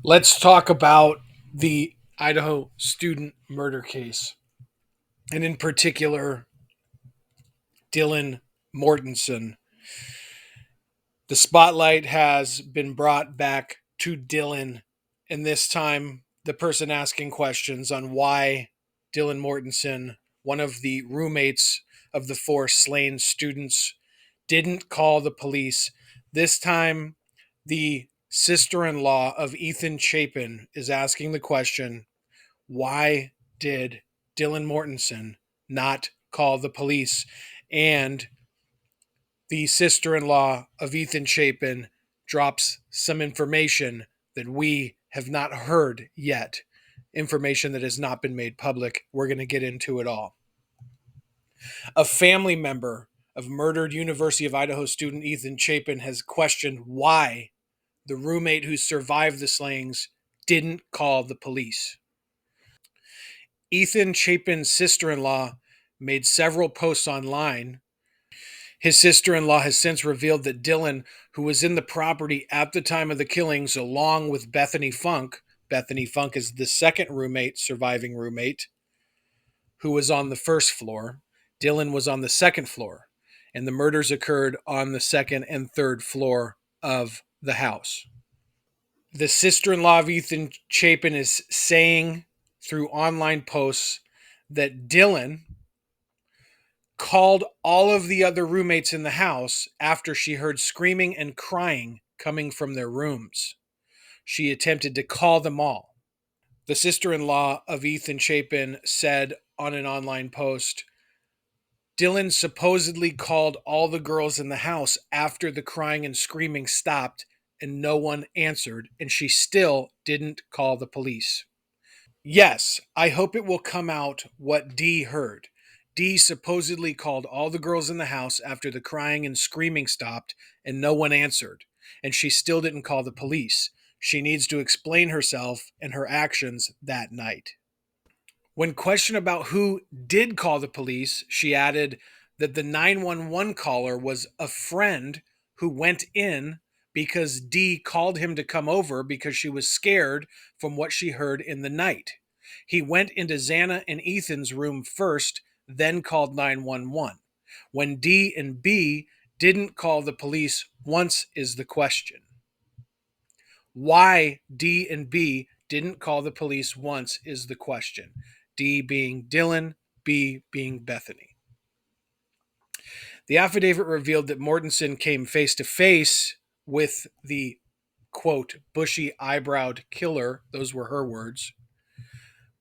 Let's talk about the Idaho student murder case, and in particular, Dylan Mortensen. The spotlight has been brought back to Dylan, and this time, the person asking questions on why Dylan Mortensen, one of the roommates of the four slain students, didn't call the police. This time, the sister in law of Ethan Chapin is asking the question, why did Dylan Mortensen not call the police? And the sister in law of Ethan Chapin drops some information that we have not heard yet, information that has not been made public. We're going to get into it all. A family member of murdered University of Idaho student Ethan Chapin has questioned why the roommate who survived the slayings didn't call the police. Ethan Chapin's sister in law made several posts online. His sister in law has since revealed that Dylan, who was in the property at the time of the killings, along with Bethany Funk is the second surviving roommate, who was on the first floor. Dylan was on the second floor, and the murders occurred on the second and third floor of the house. The sister in law of Ethan Chapin is saying through online posts that Dylan called all of the other roommates in the house after she heard screaming and crying coming from their rooms. She attempted to call them all. The sister in law of Ethan Chapin said on an online post, Dylan supposedly called all the girls in the house after the crying and screaming stopped and no one answered, and she still didn't call the police. Yes, I hope it will come out what Dee heard. Dee supposedly called all the girls in the house after the crying and screaming stopped and no one answered, and she still didn't call the police. She needs to explain herself and her actions that night. When questioned about who did call the police, she added that the 911 caller was a friend who went in because Dee called him to come over because she was scared from what she heard in the night. He went into Xana and Ethan's room first, then called 911. When D and B didn't call the police once is the question. Why D and B didn't call the police once is the question. D being Dylan, B being Bethany. The affidavit revealed that Mortensen came face to face with the quote, bushy eyebrowed killer, those were her words,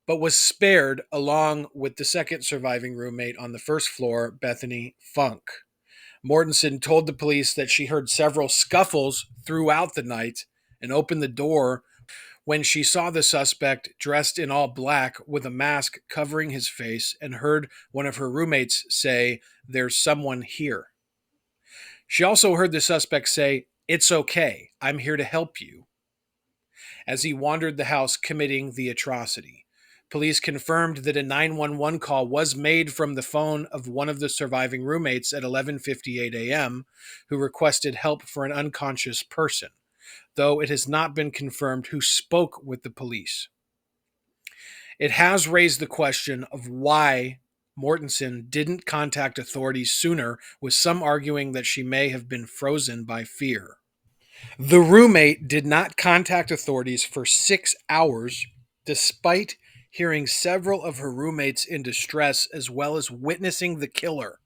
but was spared along with the second surviving roommate on the first floor, Bethany Funk. Mortensen told the police that she heard several scuffles throughout the night and opened the door when she saw the suspect dressed in all black with a mask covering his face and heard one of her roommates say, "There's someone here." She also heard the suspect say, "It's okay, I'm here to help you," as he wandered the house committing the atrocity. Police confirmed that a 911 call was made from the phone of one of the surviving roommates at 11:58 a.m., who requested help for an unconscious person, though it has not been confirmed who spoke with the police. It has raised the question of why Mortensen didn't contact authorities sooner, with some arguing that she may have been frozen by fear. The roommate did not contact authorities for 6 hours, despite hearing several of her roommates in distress as well as witnessing the killer.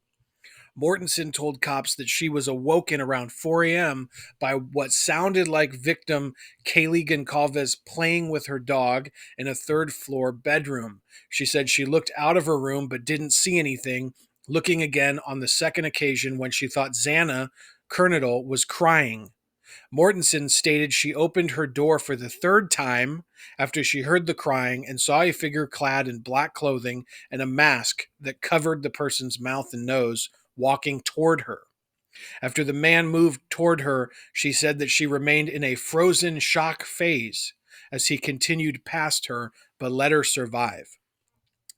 Mortensen told cops that she was awoken around 4 a.m. by what sounded like victim Kaylee Goncalves playing with her dog in a third floor bedroom. She said she looked out of her room but didn't see anything, looking again on the second occasion when she thought Xana Kernadle was crying. Mortensen stated she opened her door for the third time after she heard the crying and saw a figure clad in black clothing and a mask that covered the person's mouth and nose walking toward her. After the man moved toward her, she said that she remained in a frozen shock phase as he continued past her but let her survive.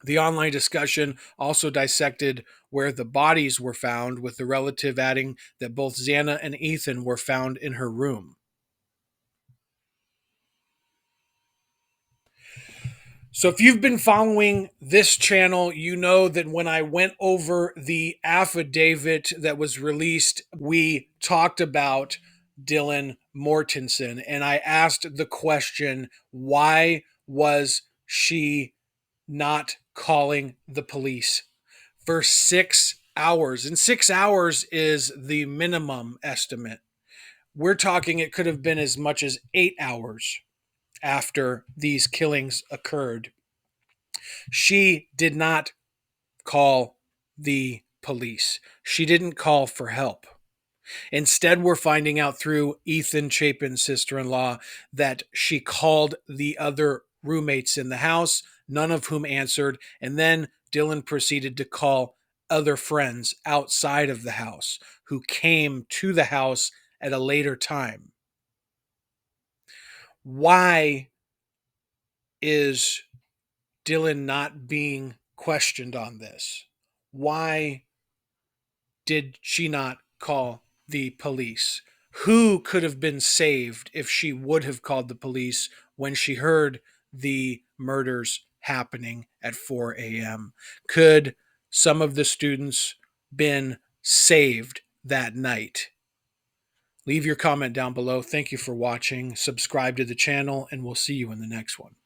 The online discussion also dissected where the bodies were found, with the relative adding that both Xana and Ethan were found in her room. So if you've been following this channel, you know that when I went over the affidavit that was released, we talked about Dylan Mortensen, and I asked the question, why was she not calling the police for 6 hours? And 6 hours is the minimum estimate. We're talking it could have been as much as 8 hours after these killings occurred. She did not call the police. She didn't call for help. Instead, we're finding out through Ethan Chapin's sister-in-law that she called the other roommates in the house, none of whom answered, and then Dylan proceeded to call other friends outside of the house who came to the house at a later time. Why is Dylan not being questioned on this? Why did she not call the police? Who could have been saved if she would have called the police when she heard the murders happening at 4 a.m.? Could some of the students been saved that night? Leave your comment down below. Thank you for watching. Subscribe to the channel, and we'll see you in the next one.